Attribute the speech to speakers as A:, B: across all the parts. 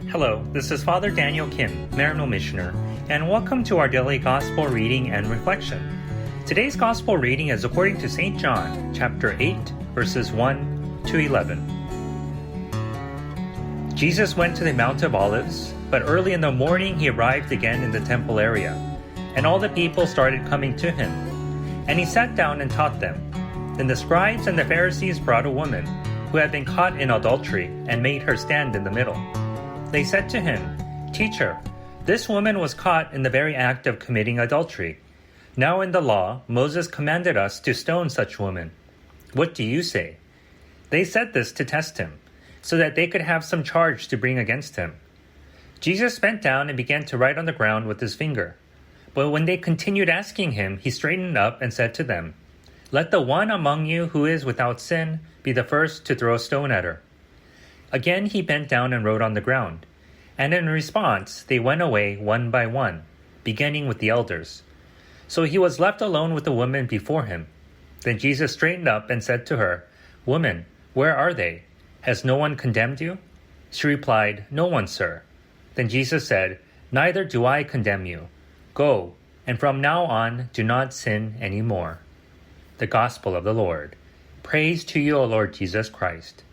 A: Hello, this is Father Daniel Kim, Maryknoll Missioner, and welcome to our daily Gospel reading and reflection. Today's Gospel reading is according to St. John, chapter 8, verses 1 to 11. Jesus went to the Mount of Olives, but early in the morning he arrived again in the temple area, and all the people started coming to him. And he sat down and taught them. Then the scribes and the Pharisees brought a woman who had been caught in adultery and made her stand in the middle. They said to him, "Teacher, this woman was caught in the very act of committing adultery. Now in the law, Moses commanded us to stone such women. What do you say?" They said this to test him, so that they could have some charge to bring against him. Jesus bent down and began to write on the ground with his finger. But when they continued asking him, he straightened up and said to them, "Let the one among you who is without sin be the first to throw a stone at her." Again he bent down and wrote on the ground. And in response, they went away one by one, beginning with the elders. So he was left alone with the woman before him. Then Jesus straightened up and said to her, "Woman, where are they? Has no one condemned you?" She replied, "No one, sir." Then Jesus said, "Neither do I condemn you. Go, and from now on do not sin any more." The Gospel of the Lord. Praise to you, O Lord Jesus Christ.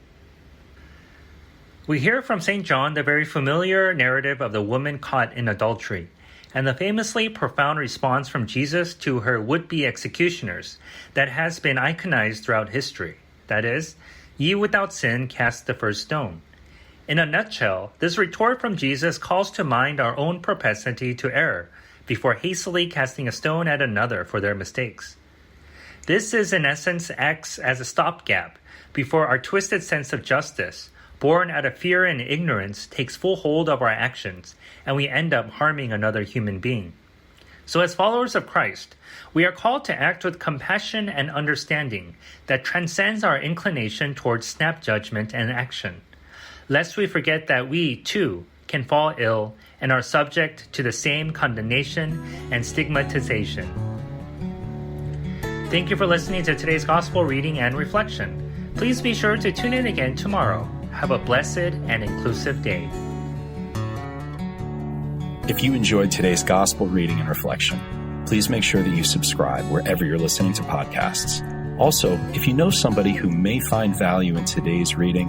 A: We hear from St. John the very familiar narrative of the woman caught in adultery, and the famously profound response from Jesus to her would-be executioners that has been iconized throughout history. That is, "Ye without sin cast the first stone." In a nutshell, this retort from Jesus calls to mind our own propensity to err before hastily casting a stone at another for their mistakes. This is in essence acts as a stopgap before our twisted sense of justice, born out of fear and ignorance, takes full hold of our actions, and we end up harming another human being. So as followers of Christ, we are called to act with compassion and understanding that transcends our inclination towards snap judgment and action, lest we forget that we, too, can fall ill and are subject to the same condemnation and stigmatization. Thank you for listening to today's Gospel reading and reflection. Please be sure to tune in again tomorrow. Have a blessed and inclusive day.
B: If you enjoyed today's Gospel reading and reflection, please make sure that you subscribe wherever you're listening to podcasts. Also, if you know somebody who may find value in today's reading,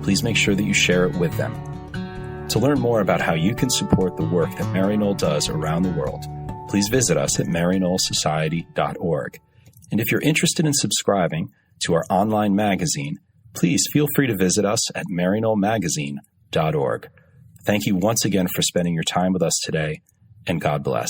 B: please make sure that you share it with them. To learn more about how you can support the work that Maryknoll does around the world, please visit us at maryknollsociety.org. And if you're interested in subscribing to our online magazine, please feel free to visit us at maryknollmagazine.org. Thank you once again for spending your time with us today, and God bless.